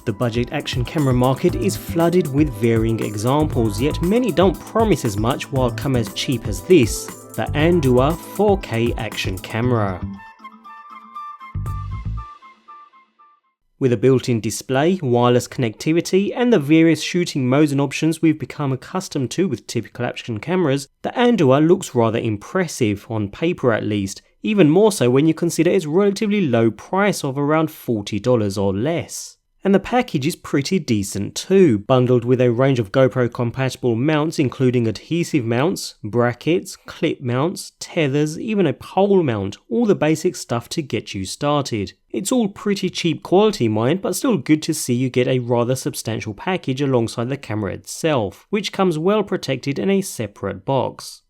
The budget action camera market is flooded with varying examples, yet many don't promise as much while come as cheap as this, the Andoer 4K action camera. With a built-in display, wireless connectivity, and the various shooting modes and options we've become accustomed to with typical action cameras, the Andoer looks rather impressive, on paper at least, even more so when you consider its relatively low price of around $40 or less. And the package is pretty decent too, bundled with a range of GoPro compatible mounts including adhesive mounts, brackets, clip mounts, tethers, even a pole mount, all the basic stuff to get you started. It's all pretty cheap quality mind, but still good to see you get a rather substantial package alongside the camera itself, which comes well protected in a separate box.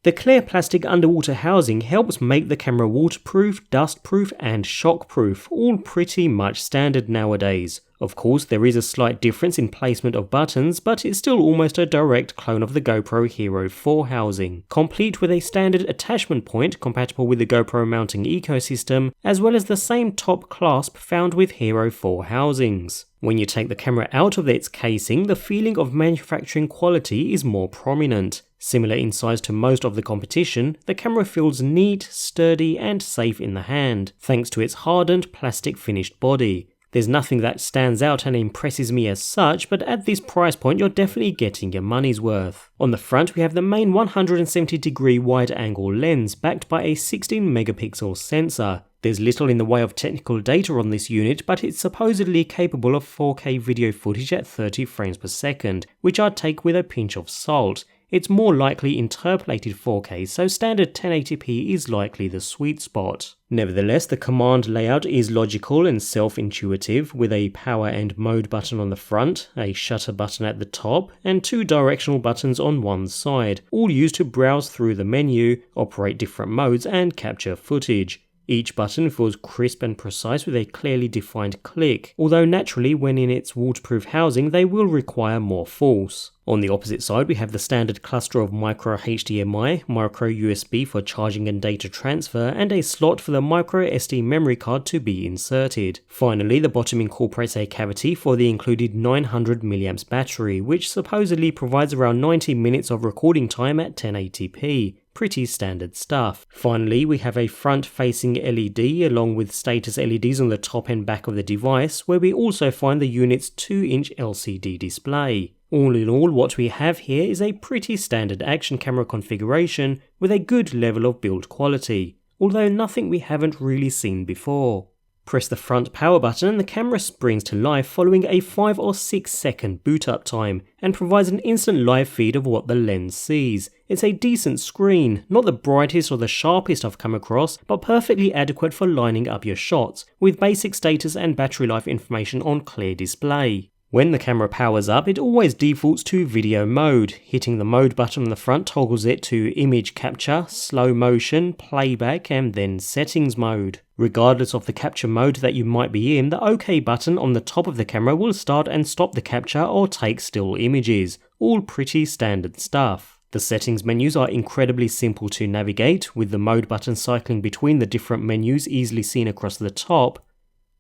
The clear plastic underwater housing helps make the camera waterproof, dustproof and shockproof, all pretty much standard nowadays. Of course, there is a slight difference in placement of buttons, but it's still almost a direct clone of the GoPro Hero 4 housing, complete with a standard attachment point compatible with the GoPro mounting ecosystem, as well as the same top clasp found with Hero 4 housings. When you take the camera out of its casing, the feeling of manufacturing quality is more prominent. Similar in size to most of the competition, the camera feels neat, sturdy and safe in the hand, thanks to its hardened plastic finished body. There's nothing that stands out and impresses me as such, but at this price point you're definitely getting your money's worth. On the front we have the main 170-degree wide-angle lens backed by a 16-megapixel sensor. There's little in the way of technical data on this unit, but it's supposedly capable of 4K video footage at 30 frames per second, which I'd take with a pinch of salt. It's more likely interpolated 4K, so standard 1080p is likely the sweet spot. Nevertheless, the command layout is logical and self-intuitive, with a power and mode button on the front, a shutter button at the top, and two directional buttons on one side, all used to browse through the menu, operate different modes, and capture footage. Each button feels crisp and precise with a clearly defined click, although naturally when in its waterproof housing they will require more force. On the opposite side we have the standard cluster of micro HDMI, micro USB for charging and data transfer, and a slot for the micro SD memory card to be inserted. Finally, the bottom incorporates a cavity for the included 900mAh battery, which supposedly provides around 90 minutes of recording time at 1080p. Pretty standard stuff. Finally, we have a front-facing LED along with status LEDs on the top and back of the device, where we also find the unit's 2-inch LCD display. All in all, what we have here is a pretty standard action camera configuration with a good level of build quality, although nothing we haven't really seen before. Press the front power button and the camera springs to life following a 5 or 6 second boot up time, and provides an instant live feed of what the lens sees. It's a decent screen, not the brightest or the sharpest I've come across, but perfectly adequate for lining up your shots, with basic status and battery life information on clear display. When the camera powers up, it always defaults to video mode. Hitting the mode button on the front toggles it to image capture, slow motion, playback, and then settings mode. Regardless of the capture mode that you might be in, the OK button on the top of the camera will start and stop the capture or take still images. All pretty standard stuff. The settings menus are incredibly simple to navigate, with the mode button cycling between the different menus easily seen across the top,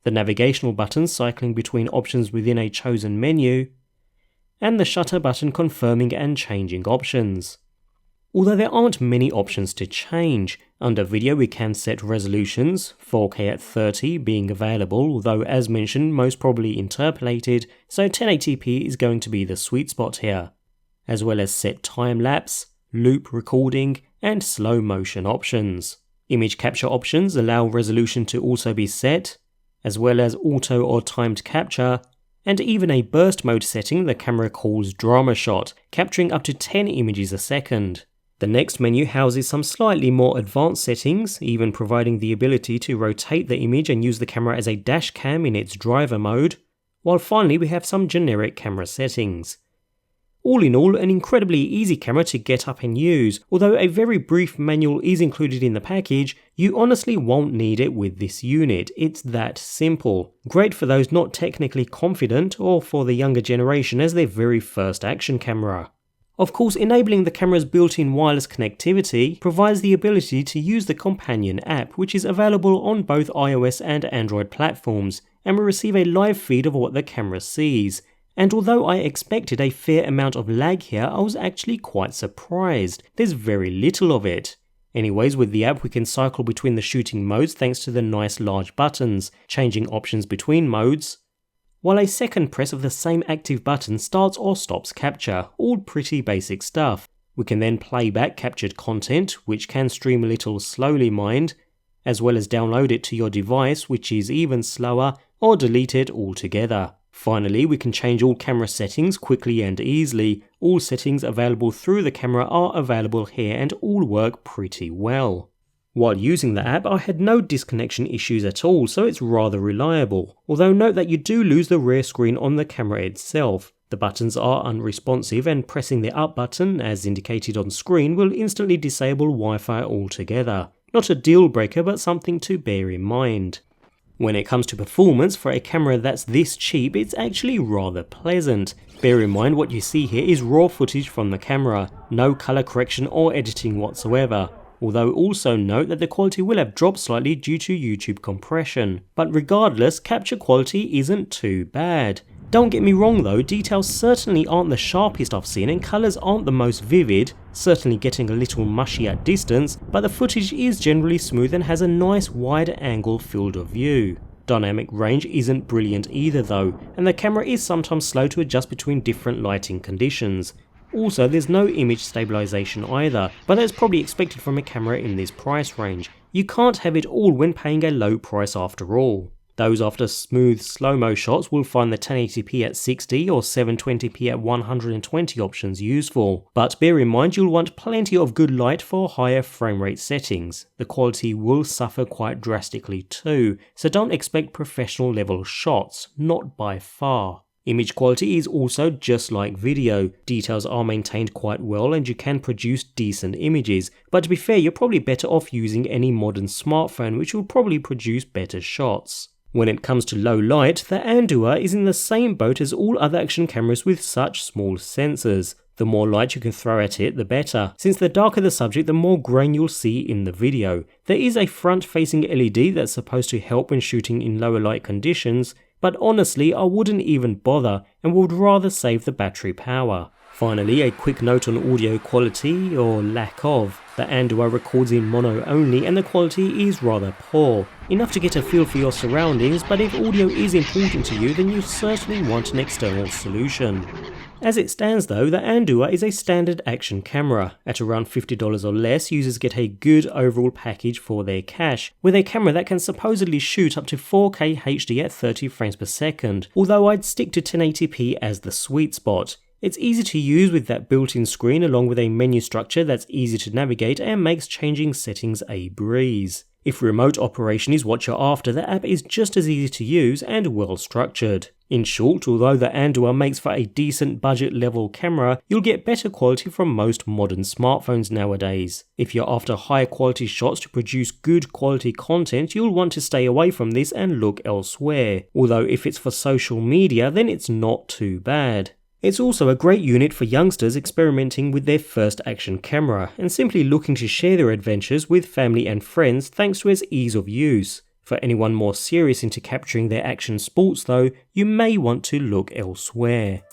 the navigational buttons cycling between options within a chosen menu, and the shutter button confirming and changing options. Although there aren't many options to change, under video we can set resolutions, 4K at 30 being available, although as mentioned most probably interpolated, so 1080p is going to be the sweet spot here, as well as set time-lapse, loop recording, and slow motion options. Image capture options allow resolution to also be set, as well as auto or timed capture, and even a burst mode setting the camera calls drama shot, capturing up to 10 images a second. The next menu houses some slightly more advanced settings, even providing the ability to rotate the image and use the camera as a dash cam in its driver mode, while finally we have some generic camera settings. All in all, an incredibly easy camera to get up and use. Although a very brief manual is included in the package, you honestly won't need it with this unit. It's that simple. Great for those not technically confident, or for the younger generation as their very first action camera. Of course, enabling the camera's built-in wireless connectivity provides the ability to use the companion app, which is available on both iOS and Android platforms, and we receive a live feed of what the camera sees. And although I expected a fair amount of lag here, I was actually quite surprised. There's very little of it. Anyways, with the app we can cycle between the shooting modes thanks to the nice large buttons, changing options between modes, while a second press of the same active button starts or stops capture, all pretty basic stuff. We can then play back captured content, which can stream a little slowly mined, as well as download it to your device, which is even slower, or delete it altogether. Finally, we can change all camera settings quickly and easily. All settings available through the camera are available here and all work pretty well. While using the app, I had no disconnection issues at all, so it's rather reliable. Although note that you do lose the rear screen on the camera itself. The buttons are unresponsive and pressing the up button, as indicated on screen, will instantly disable Wi-Fi altogether. Not a deal breaker, but something to bear in mind. When it comes to performance, for a camera that's this cheap, it's actually rather pleasant. Bear in mind what you see here is raw footage from the camera, no color correction or editing whatsoever. Although also note that the quality will have dropped slightly due to YouTube compression. But regardless, capture quality isn't too bad. Don't get me wrong though, details certainly aren't the sharpest I've seen and colours aren't the most vivid, certainly getting a little mushy at distance, but the footage is generally smooth and has a nice wide angle field of view. Dynamic range isn't brilliant either though, and the camera is sometimes slow to adjust between different lighting conditions. Also, there's no image stabilization either, but that's probably expected from a camera in this price range. You can't have it all when paying a low price after all. Those after smooth slow-mo shots will find the 1080p at 60 or 720p at 120 options useful, but bear in mind you'll want plenty of good light for higher frame rate settings. The quality will suffer quite drastically too, so don't expect professional level shots, not by far. Image quality is also just like video. Details are maintained quite well and you can produce decent images, but to be fair, you're probably better off using any modern smartphone which will probably produce better shots. When it comes to low light, the Andoer is in the same boat as all other action cameras with such small sensors. The more light you can throw at it, the better, since the darker the subject, the more grain you'll see in the video. There is a front-facing LED that's supposed to help when shooting in lower light conditions, but honestly I wouldn't even bother and would rather save the battery power. Finally, a quick note on audio quality, or lack of. The Andoer records in mono only and the quality is rather poor. Enough to get a feel for your surroundings, but if audio is important to you then you certainly want an external solution. As it stands though, the Andoer is a standard action camera. At around $50 or less, users get a good overall package for their cash, with a camera that can supposedly shoot up to 4K HD at 30 frames per second, although I'd stick to 1080p as the sweet spot. It's easy to use with that built-in screen along with a menu structure that's easy to navigate and makes changing settings a breeze. If remote operation is what you're after, the app is just as easy to use and well structured. In short, although the Andoer makes for a decent budget level camera, you'll get better quality from most modern smartphones nowadays. If you're after high quality shots to produce good quality content, you'll want to stay away from this and look elsewhere. Although if it's for social media, then it's not too bad. It's also a great unit for youngsters experimenting with their first action camera and simply looking to share their adventures with family and friends thanks to its ease of use. For anyone more serious into capturing their action sports though, you may want to look elsewhere.